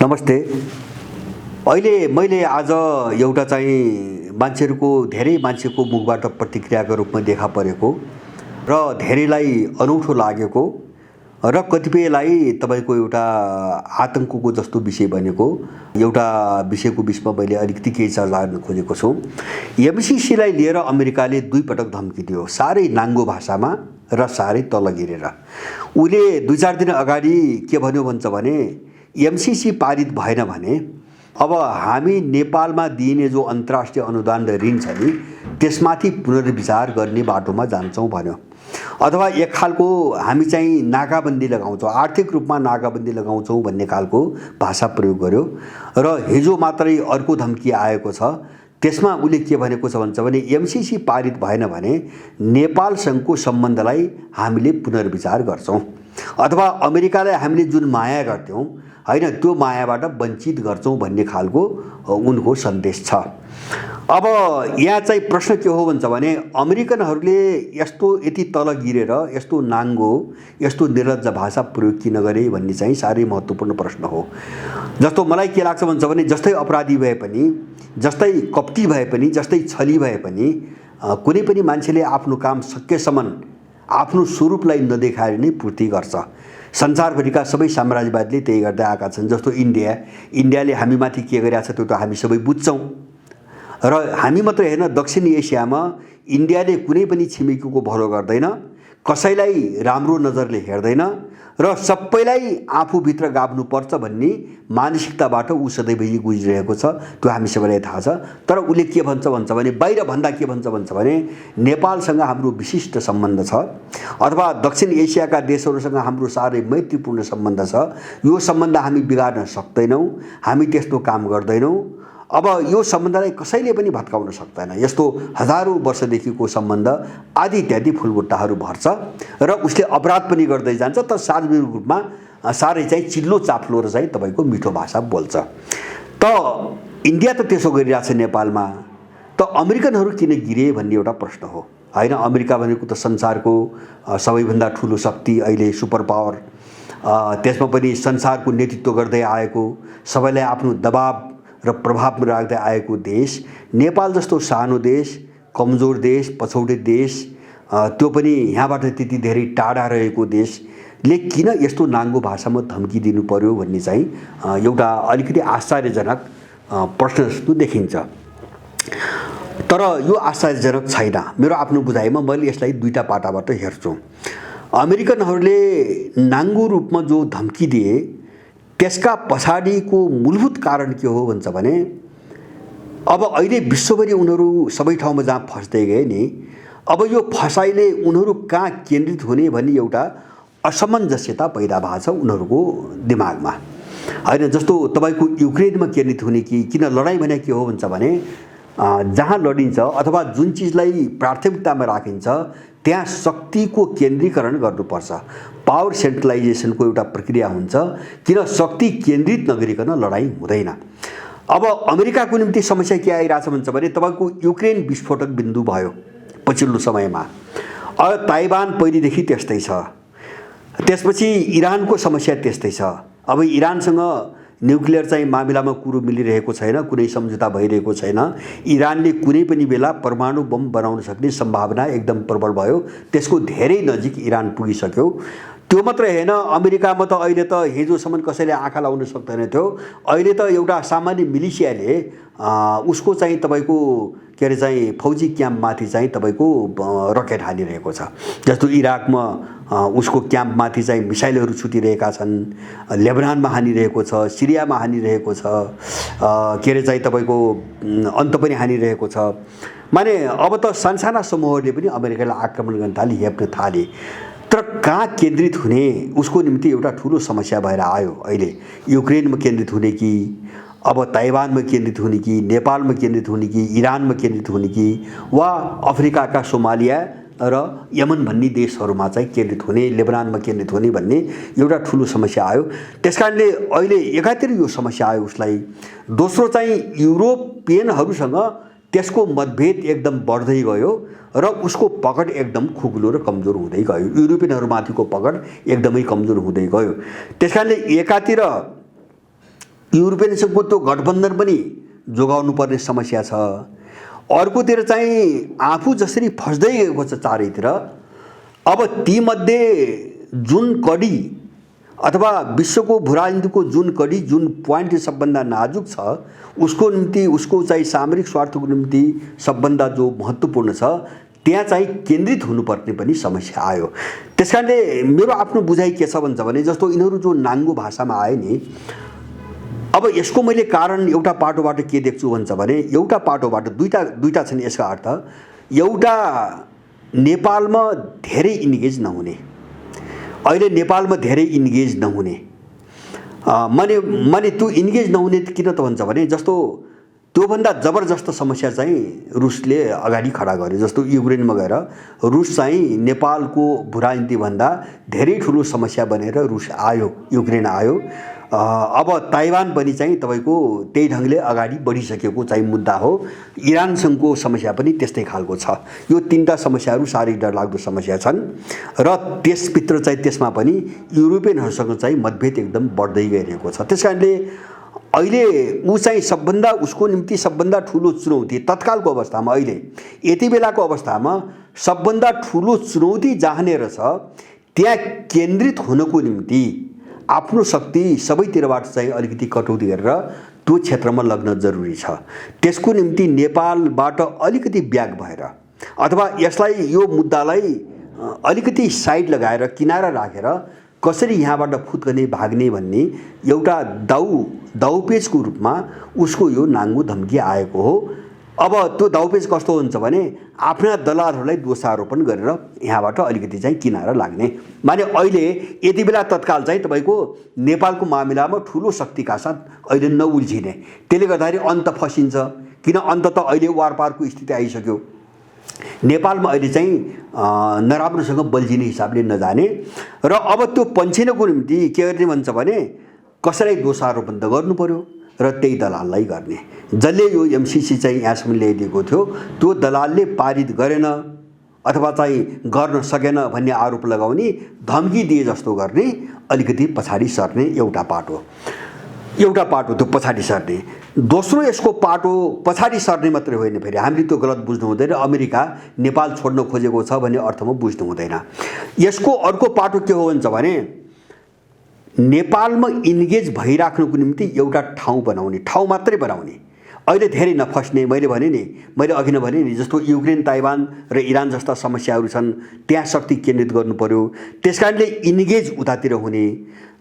नमस्ते। अहिले मैले आज एउटा चाहिँ धेरै मान्छेको मुखबाट प्रतिक्रियाको रूपमा देखा परेको र धेरैलाई अनौठो लागेको र कतिपयलाई तपाईँको एउटा आतंकको जस्तो विषय बनेको एउटा विषयको बिचमा मैले अलिकति केही चर्चा गर्न खोजेको छु। एमसिसीलाई लिएर अमेरिकाले 2 पटक धम्की दियो, साह्रै नाङ्गो भाषामा र साह्रै तल गिरेर। उले 2-4 दिन अगाडि के भन्यो भन्छ भने एमसिसी पारित भएन भने अब हामी नेपालमा दिइने जो अन्तर्राष्ट्रिय अनुदान र ऋण छ नि त्यसमाथि पुनर्विचार गर्ने बाटोमा जान्छौँ भन्यो। अथवा एक खालको हामी चाहिँ नाकाबन्दी लगाउँछौँ, आर्थिक रूपमा नाकाबन्दी लगाउँछौँ भन्ने खालको भाषा प्रयोग गर्यो। र हिजो मात्रै अर्को धम्की आएको छ, त्यसमा उले के भनेको छ भन्छ भने एमसिसी पारित भएन भने नेपालसँगको सम्बन्धलाई हामीले पुनर्विचार गर्छौँ अथवा अमेरिकालाई हामीले जुन माया गर्थ्यौँ हैन त्यो मायाबाट वञ्चित गर्छौँ भन्ने खालको उनको सन्देश छ। अब यहाँ चाहिँ प्रश्न के हो भन्छ भने अमेरिकनहरूले यति तल गिरेर यस्तो नाङ्गो यस्तो निर्लज्ज भाषा प्रयोग किन गरे भन्ने चाहिँ साह्रै महत्त्वपूर्ण प्रश्न हो। जस्तो मलाई के लाग्छ भन्छ भने जस्तै अपराधी भए पनि, जस्तै कपटी भए पनि, जस्तै छली भए पनि कुनै पनि मान्छेले आफ्नो काम सकेसम्म आफ्नो स्वरूपलाई नदेखाएर नै पूर्ति गर्छ। संसारभरिका सबै साम्राज्यवादले त्यही गर्दै आएका छन्। जस्तो इन्डियाले हामीमाथि के गरिरहेको छ त्यो त हामी सबै बुझ्छौँ। र हामी मात्रै हैन, दक्षिण एसियामा इन्डियाले कुनै पनि छिमेकीको भलो गर्दैन, कसैलाई राम्रो नजरले हेर्दैन र सबैलाई आफूभित्र गाभ्नुपर्छ भन्ने मानसिकताबाट ऊ सधैँभरि गुज्रिरहेको छ। त्यो हामी सबैलाई थाहा छ। तर उसले के भन्छ भने बाहिर भन्दा के भन्छ भने नेपालसँग हाम्रो विशिष्ट सम्बन्ध छ अथवा दक्षिण एसियाका देशहरूसँग हाम्रो साह्रै मैत्रीपूर्ण सम्बन्ध छ। यो सम्बन्ध हामी बिगार्न सक्दैनौँ, हामी त्यस्तो काम गर्दैनौँ। अब यो सम्बन्धलाई कसैले पनि भत्काउन सक्दैन। यस्तो हजारौँ वर्षदेखिको सम्बन्ध आदि इत्यादि फुलबुट्टाहरू भर्छ र उसले अपराध पनि गर्दै जान्छ। तर सार्वजनिक रूपमा साह्रै चाहिँ चिल्लो चाप्लो र चाहिँ तपाईँको मिठो भाषा बोल्छ। त इन्डिया त त्यसो गरिरहेछ नेपालमा, त अमेरिकनहरू किन गिरे भन्ने एउटा प्रश्न हो हैन। अमेरिका भनेको त संसारको सबैभन्दा ठुलो शक्ति, अहिले सुपर पावर, त्यसमा पनि संसारको नेतृत्व गर्दै आएको, सबैलाई आफ्नो दबाव र प्रभावमा राख्दै आएको देश। नेपाल जस्तो सानो देश, कमजोर देश, पछौटे देश, त्यो पनि यहाँबाट त्यति धेरै टाढा रहेको देशले किन यस्तो नाङ्गो भाषामा धम्की दिनु पर्यो भन्ने चाहिँ एउटा अलिकति आश्चर्यजनक प्रश्न जस्तो देखिन्छ। तर यो आश्चर्यजनक छैन। मेरो आफ्नो बुझाइमा मैले यसलाई 2टा पाटाबाट हेर्छु। अमेरिकनहरूले नाङ्गो रूपमा जो धम्की दिए त्यसका पछाडिको मूलभूत कारण के हो भन्छ भने अब अहिले विश्वभरि उनीहरू सबै ठाउँमा जहाँ फस्दै गए नि, अब यो फसाइले उनीहरू कहाँ केन्द्रित हुने भन्ने एउटा असमञ्जस्यता पैदा भएको छ उनीहरूको दिमागमा हैन। जस्तो तपाईँको युक्रेनमा केन्द्रित हुने कि किन लडाइँ भने के हो भन्छ भने जहाँ लडिन्छ अथवा जुन चिजलाई प्राथमिकतामा राखिन्छ त्यहाँ शक्तिको केन्द्रीकरण गर्नुपर्छ। पावर सेन्ट्रलाइजेसनको एउटा प्रक्रिया हुन्छ, किन शक्ति केन्द्रित नगरिकन लडाइँ हुँदैन। अब अमेरिकाको निम्ति समस्या के आइरहेछ भन्छ भने तपाईँको युक्रेन विस्फोटक बिन्दु भयो पछिल्लो समयमा। अब ताइवान पहिलेदेखि त्यस्तै छ, त्यसपछि इरानको समस्या त्यस्तै छ। अब इरानसँग न्युक्लियर चाहिँ मामिलामा कुरो मिलिरहेको छैन, कुनै सम्झौता भइरहेको छैन। इरानले कुनै पनि बेला परमाणु बम बनाउन सक्ने सम्भावना एकदम प्रबल भयो, त्यसको धेरै नजिक इरान पुगिसक्यो। त्यो मात्रै हैन, अमेरिकामा त अहिले त हिजोसम्म कसैले आँखा लाउन सक्दैन थियो, अहिले त एउटा सामान्य मिलिसियाले उसको चाहिँ तपाईँको के अरे चाहिँ फौजी क्याम्पमाथि चाहिँ तपाईँको रकेट हानिरहेको छ। जस्तो इराकमा उसको क्याम्पमाथि चाहिँ मिसाइलहरू छुटिरहेका छन्, लेबनानमा हानिरहेको छ, सिरियामा हानिरहेको छ, के अरे चाहिँ तपाईँको अन्त पनि हानिरहेको छ। माने अब त सानसाना समूहहरूले पनि अमेरिकालाई आक्रमण गर्न थाले, हेप्न थाले। तर कहाँ केन्द्रित हुने उसको निम्ति एउटा ठुलो समस्या भएर आयो। अहिले युक्रेनमा केन्द्रित हुने कि अब ताइवानमा केन्द्रित हुने कि नेपालमा केन्द्रित हुने कि इरानमा केन्द्रित हुने कि वा अफ्रिकाका सोमालिया र यमन भन्ने देशहरूमा चाहिँ केन्द्रित हुने, लेबनानमा केन्द्रित हुने भन्ने एउटा ठुलो समस्या आयो। त्यसकारणले अहिले एकातिर यो समस्या आयो उसलाई। दोस्रो चाहिँ युरोपियनहरूसँग त्यसको मतभेद एकदम बढ्दै गयो र उसको पकड एकदम खुकुलो र कमजोर हुँदै गयो। युरोपियनहरूमाथिको पकड एकदमै कमजोर हुँदै गयो। त्यसकारणले एकातिर युरोपियनसँगको त्यो गठबन्धन पनि जोगाउनु पर्ने समस्या छ। अर्कोतिर चाहिँ आफू जसरी फस्दै गएको छ चारैतिर, अब तीमध्ये जुन कडी अथवा विश्वको भूराजनीतिको जुन कडी, जुन पोइन्ट सबभन्दा नाजुक छ, उसको निम्ति, उसको चाहिँ सामरिक स्वार्थको निम्ति सबभन्दा जो महत्त्वपूर्ण छ, त्यहाँ चाहिँ केन्द्रित हुनुपर्ने पनि समस्या आयो। त्यसकारणले मेरो आफ्नो बुझाइ के छ भन्छ भने, जस्तो यिनीहरू जो नाङ्गो भाषामा आए नि, अब यसको मैले कारण एउटा पाटोबाट के देख्छु भन्छ भने, एउटा पाटोबाट दुईटा छन् यसका अर्थ। एउटा नेपालमा धेरै इन्गेज नहुने, अहिले नेपालमा धेरै इन्गेज नहुने, माने त्यो इन्गेज नहुने किन त भन्छ भने, जस्तो त्योभन्दा जबरजस्त समस्या चाहिँ रुसले अगाडि खडा गर्यो। जस्तो युक्रेनमा गएर रुस चाहिँ नेपालको भूराजनीतिभन्दा धेरै ठुलो समस्या बनेर रुस आयो, युक्रेन आयो। अब ताइवान पनि चाहिँ तपाईँको त्यही ढङ्गले अगाडि बढिसकेको चाहिँ मुद्दा हो। इरानसँगको समस्या पनि त्यस्तै खालको छ। यो तीनटा समस्याहरू साह्रै डरलाग्दो समस्या छन् र त्यसभित्र चाहिँ त्यसमा पनि युरोपियनहरूसँग चाहिँ मतभेद एकदम बढ्दै गइरहेको छ। त्यसकारणले अहिले ऊ चाहिँ सबभन्दा, उसको निम्ति सबभन्दा ठुलो चुनौती तत्कालको अवस्थामा, अहिले यति बेलाको अवस्थामा सबभन्दा ठुलो चुनौती जहाँनेर छ, त्यहाँ केन्द्रित हुनको निम्ति आफ्नो शक्ति सबैतिरबाट चाहिँ अलिकति कटौती गरेर त्यो क्षेत्रमा लग्न जरुरी छ। त्यसको निम्ति नेपालबाट अलिकति ब्याक भएर अथवा यसलाई, यो मुद्दालाई अलिकति साइड लगाएर किनारा राखेर कसरी यहाँबाट फुत्कने, भाग्ने भन्ने एउटा दाउपेचको रूपमा उसको यो नाङ्गो धम्की आएको हो। अब त्यो दाउपेच कस्तो हुन्छ भने, आफ्ना दलालहरूलाई दोषारोपण गरेर यहाँबाट अलिकति चाहिँ किनारा लाग्ने। माने अहिले यति बेला तत्काल चाहिँ तपाईँको नेपालको मामिलामा ठुलो शक्तिका साथ अहिले नउल्झिने, त्यसले गर्दाखेरि अन्त फसिन्छ। किन अन्त त अहिले वारपारको स्थिति आइसक्यो। नेपालमा अहिले चाहिँ नराम्रोसँग बल्झिने हिसाबले नजाने र अब त्यो पन्छिनको निम्ति के गर्ने भन्छ भने, कसैलाई दोषारोपण त गर्नु पर्यो र त्यही दलाललाई गर्ने। जसले यो एमसीसी चाहिँ यहाँसम्म ल्याइदिएको थियो, त्यो दलालले पारित गरेन अथवा चाहिँ गर्न सकेन भन्ने आरोप लगाउने, धम्की दिए जस्तो गर्ने, अलिकति पछाडि सर्ने एउटा पाटो त्यो पछाडि सर्ने। दोस्रो यसको पाटो पछाडि सर्ने मात्रै होइन, फेरि हामीले त्यो गलत बुझ्नु हुँदैन, अमेरिका नेपाल छोड्न खोजेको छ भन्ने अर्थमा बुझ्नु हुँदैन। यसको अर्को पाटो के हो भन्छ भने, नेपालमा इन्गेज भइराख्नुको निम्ति एउटा ठाउँ बनाउने, ठाउँ मात्रै बनाउने, अहिले धेरै नफस्ने। मैले अघि नै भने नि, जस्तो युक्रेन, ताइवान र इरान जस्ता समस्याहरू छन्, त्यहाँ शक्ति केन्द्रित गर्नु पर्यो। त्यसकारणले इन्गेज उतातिर हुने,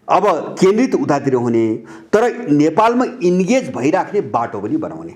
अब केन्द्रित उतातिर हुने, तर नेपालमा इन्गेज भइराख्ने बाटो पनि बनाउने।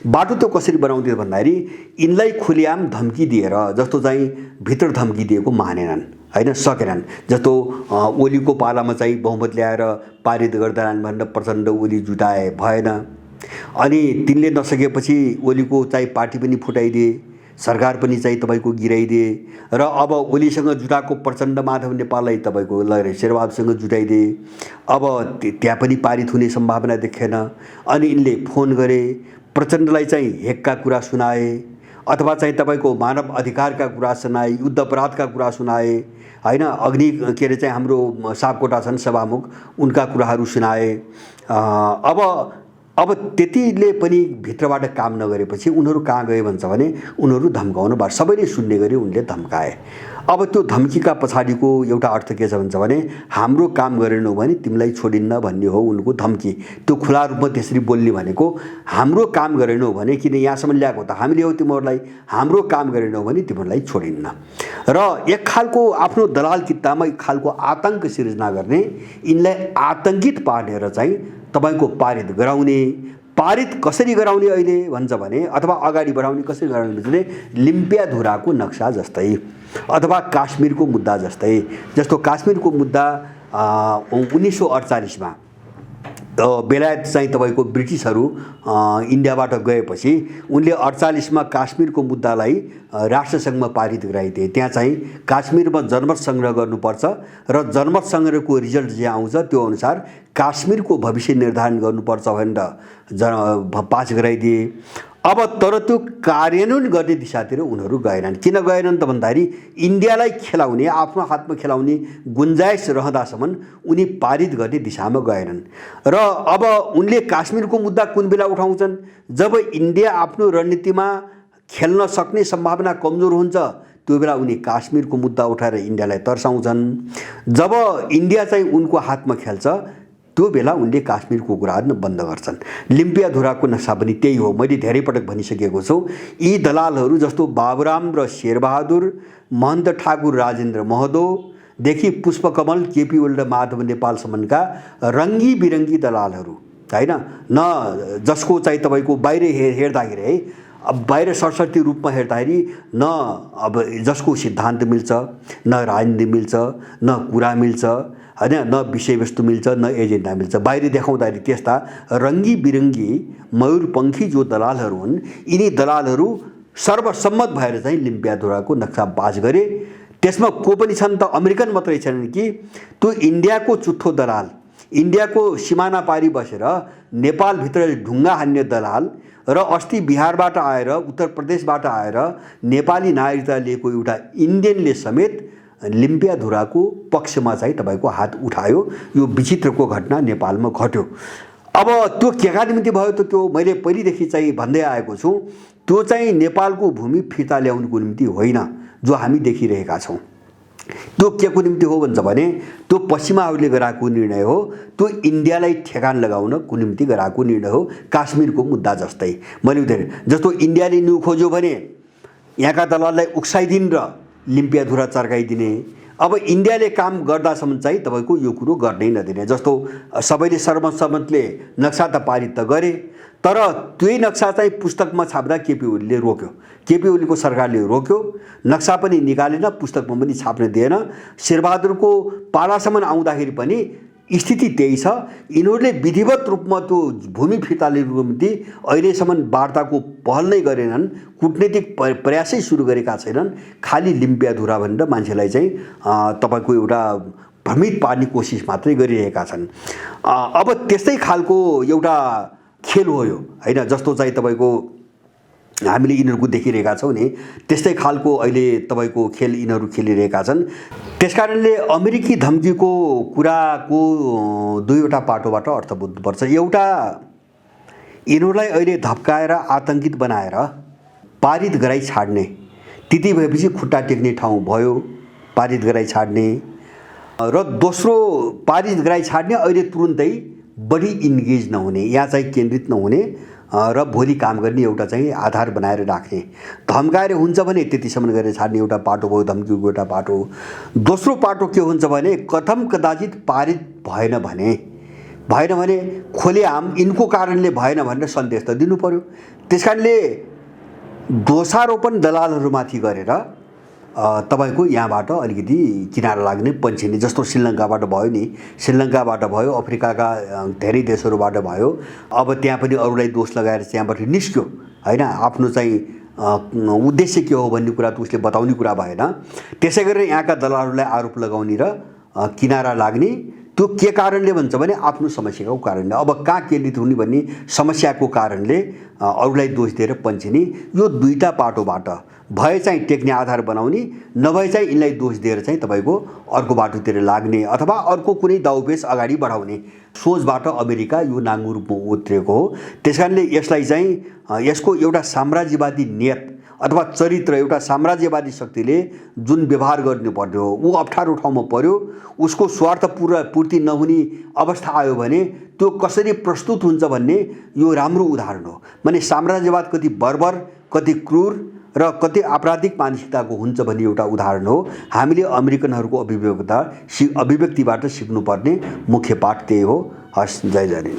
बाटो त्यो कसरी बनाउँथे भन्दाखेरि, यिनलाई खुलेआम धम्की दिएर, जस्तो चाहिँ भित्र धम्की दिएको मानेनन्, होइन, सकेनन्। जस्तो ओलीको पालामा चाहिँ बहुमत ल्याएर पारित गर्दैनन् भनेर प्रचण्ड ओली जुटाए, भएन। अनि तिनले नसकेपछि ओलीको चाहिँ पार्टी पनि फुटाइदिए, सरकार पनि चाहिँ तपाईँको गिराइदिए र अब ओलीसँग जुटाएको प्रचण्ड माधव नेपाललाई तपाईँको शेरबहादुरसँग जुटाइदिए। अब त्यहाँ पनि पारित हुने सम्भावना देखेन। अनि यिनले फोन गरे, प्रचण्डलाई चाहिँ हेकका कुरा सुनाए अथवा चाहिँ तपाईँको मानव अधिकारका कुरा सुनाए, युद्ध अपराधका कुरा सुनाए, होइन, अग्नि के अरे चाहिँ हाम्रो सापकोटा छन् सभामुख, उनका कुराहरू सुनाए। अब त्यतिले पनि भित्रबाट काम नगरेपछि उनीहरू कहाँ गए भन्छ भने, उनीहरू धम्काउनु भयो, सबैले सुन्ने गरी उनले धम्काए। अब त्यो धम्कीका पछाडिको एउटा अर्थ के छ भन्छ भने, हाम्रो काम गरेनौ भने तिमीलाई छोडिन्न भन्ने हो उनको धम्की। त्यो खुला रूपमा त्यसरी बोल्ने भनेको, हाम्रो काम गरेनौ भने, किन यहाँसम्म ल्याएको त हामीले हो तिमीहरूलाई, हाम्रो काम गरेनौ भने तिमीहरूलाई छोडिन्न। र एक खालको आफ्नो दलाल कित्तामा एक खालको आतंक सिर्जना गर्ने, यिनलाई आतंकित पारेर चाहिँ तपाईँको पारित गराउने। पारित कसरी गराउने अहिले भन्छ भने, अथवा अगाडि बढाउने कसरी गराउने भने, लिम्पियाधुराको नक्सा जस्तै अथवा काश्मीरको मुद्दा जस्तै। जस्तो काश्मीरको मुद्दा 1948 मा बेलायत चाहिँ तपाईँको ब्रिटिसहरू इन्डियाबाट गएपछि उनले 48 मा काश्मीरको मुद्दालाई राष्ट्रसङ्घमा पारित गराइदिए। त्यहाँ चाहिँ काश्मीरमा जनमत सङ्ग्रह गर्नुपर्छ र जनमत सङ्ग्रहको रिजल्ट जे आउँछ त्यो अनुसार काश्मीरको भविष्य निर्धारण गर्नुपर्छ भनेर पास गराइदिए। अब तर त्यो कार्यान्वयन गर्ने दिशातिर उनीहरू गएनन्। किन गएनन् त भन्दाखेरि इन्डियालाई खेलाउने, आफ्नो हातमा खेलाउने गुन्जाइस रहँदासम्म उनी पारित गर्ने दिशामा गएनन्। र अब उनले काश्मीरको मुद्दा कुन बेला उठाउँछन्? जब इन्डिया आफ्नो रणनीतिमा खेल्न सक्ने सम्भावना कमजोर हुन्छ त्यो बेला उनी काश्मीरको मुद्दा उठाएर इन्डियालाई तर्साउँछन्। जब इन्डिया चाहिँ उनको हातमा खेल्छ त्यो बेला उनले काश्मीरको कुरा गर्न बन्द गर्छन्। लिम्पियाधुराको नक्सा पनि त्यही हो। मैले धेरै पटक भनिसकेको छु, यी दलालहरू जस्तो बाबुराम र शेरबहादुर, महन्त ठाकुर राजेन्द्र महतोदेखि पुष्पकमल, केपी ओली र माधव नेपालसम्मका रङ्गी बिरङ्गी दलालहरू होइन, न जसको चाहिँ तपाईँको बाहिर हेर्दाखेरि है, अब बाहिर सरस्वती रूपमा हेर्दाखेरि न अब जसको सिद्धान्त मिल्छ, न राजनीति मिल्छ, न कुरा मिल्छ होइन, न विषयवस्तु मिल्छ, न एजेन्डा मिल्छ। बाहिर देखाउँदाखेरि त्यस्ता रङ्गी बिरङ्गी मयूरपङ्खी जो दलालहरू हुन्, यिनी दलालहरू सर्वसम्मत भएर चाहिँ लिम्पियाधुराको नक्सा बाज गरे। त्यसमा को पनि छन् त अमेरिकन मात्रै छैनन् कि त्यो इन्डियाको चुट्ठो दलाल, इन्डियाको सिमाना पारी बसेर नेपालभित्र ढुङ्गा हान्ने दलाल र अस्ति बिहारबाट आएर, उत्तर प्रदेशबाट आएर नेपाली नागरिकता लिएको एउटा इन्डियनले समेत लिम्पियाधुराको पक्षमा चाहिँ तपाईँको हात उठायो। यो विचित्रको घटना नेपालमा घट्यो। अब त्यो केका निम्ति भयो त? त्यो मैले पहिलेदेखि चाहिँ भन्दै आएको छु, त्यो चाहिँ नेपालको भूमि फिर्ता ल्याउनुको निम्ति होइन जो हामी देखिरहेका छौँ। त्यो के को निम्ति हो भन्छ भने त्यो पश्चिमाहरूले गराएको निर्णय हो, त्यो इन्डियालाई ठेगान लगाउनको निम्ति गराएको निर्णय हो। काश्मीरको मुद्दा जस्तै मैले जस्तो इन्डियाले न्यु खोज्यो भने यहाँका दलाललाई उक्साइदिने र लिम्पियाधुरा चर्काइदिने। अब इन्डियाले काम गर्दासम्म चाहिँ तपाईँको यो कुरो गर्नै नदिने। जस्तो सबैले सर्वसम्मतले नक्सा त पारित त गरे, तर त्यही नक्सा चाहिँ पुस्तकमा छाप्दा केपी ओलीले रोक्यो, केपी ओलीको सरकारले रोक्यो। नक्सा पनि निकालेन, पुस्तकमा पनि छाप्न दिएन। शेरबहादुरको पालासम्म आउँदाखेरि पनि स्थिति त्यही छ। यिनीहरूले विधिवत रूपमा त्यो भूमि फिर्ता लिनुको निम्ति अहिलेसम्म वार्ताको पहल नै गरेनन्, कुटनीतिक प्रयासै सुरु गरेका छैनन्। खालि लिम्पियाधुरा भनेर मान्छेलाई चाहिँ तपाईँको एउटा भ्रमित पार्ने कोसिस मात्रै गरिरहेका छन्। अब त्यस्तै खालको एउटा खेल हो यो होइन, जस्तो चाहिँ तपाईँको हामीले यिनीहरूको देखिरहेका छौँ नि, त्यस्तै खालको अहिले तपाईँको खेल यिनीहरू खेलिरहेका छन्। त्यसकारणले अमेरिकी धम्कीको कुराको दुईवटा पाटोबाट अर्थ बुझ्नुपर्छ। एउटा, यिनीहरूलाई अहिले धप्काएर आतङ्कित बनाएर पारित गराइ छाड्ने, त्यति भएपछि खुट्टा टेक्ने ठाउँ भयो पारित गराइ छाड्ने। र दोस्रो, पारित गराइ छाड्ने अहिले तुरुन्तै बढी इन्गेज नहुने, यहाँ चाहिँ केन्द्रित नहुने र भोलि काम गर्ने एउटा चाहिँ आधार बनाएर राख्ने। धम्काएर हुन्छ भने त्यतिसम्म गरेर छाड्ने एउटा पाटो भयो, धम्कीको एउटा पाटो। दोस्रो पाटो के हुन्छ भने कथम कदाचित पारित भएन भने खुलेआम यिनको कारणले भएन भनेर सन्देश त दिनु पर्यो। त्यसकारणले दोषारोपण दलालहरूमाथि गरेर तपाईँको यहाँबाट अलिकति किनारा लाग्ने पन्छिने, जस्तो श्रीलङ्काबाट भयो नि, श्रीलङ्काबाट भयो, अफ्रिकाका धेरै देशहरूबाट भयो। अब त्यहाँ पनि अरूलाई दोष लगाएर त्यहाँबाट निस्क्यो होइन, आफ्नो चाहिँ उद्देश्य के हो भन्ने कुरा त उसले बताउने कुरा भएन। त्यसै गरेर यहाँका दलालहरूलाई आरोप लगाउने र किनारा लाग्ने, त्यो के कारणले भन्छ भने आफ्नो समस्याको कारणले। अब कहाँ केन्द्रित हुने भन्ने समस्याको कारणले अरूलाई दोष दिएर पन्छिने, यो दुईटा पाटोबाट भए चाहिँ टेक्ने आधार बनाउने, नभए चाहिँ यिनलाई दोष दिएर चाहिँ तपाईँको अर्को बाटोतिर लाग्ने अथवा अर्को कुनै दाउपेच अगाडि बढाउने सोचबाट अमेरिका यो नाङ्गो रूपमा उत्रेको हो। त्यसकारणले यसलाई चाहिँ यसको एउटा साम्राज्यवादी नियत अथवा चरित्र, एउटा साम्राज्यवादी शक्तिले जुन व्यवहार गर्नुपर्ने हो ऊ अप्ठ्यारो ठाउँमा पर्यो, उसको स्वार्थ पूर्ति नहुने अवस्था आयो भने त्यो कसरी प्रस्तुत हुन्छ भन्ने यो राम्रो उदाहरण हो। माने साम्राज्यवाद कति बर्बर, कति क्रूर र कति आपराधिक मानसिकताको हुन्छ भन्ने एउटा उदाहरण हो। हामीले अमेरिकनहरूको अभिव्यक्तिबाट सिक्नुपर्ने मुख्य पाठ त्यही हो। हस्, जय जय।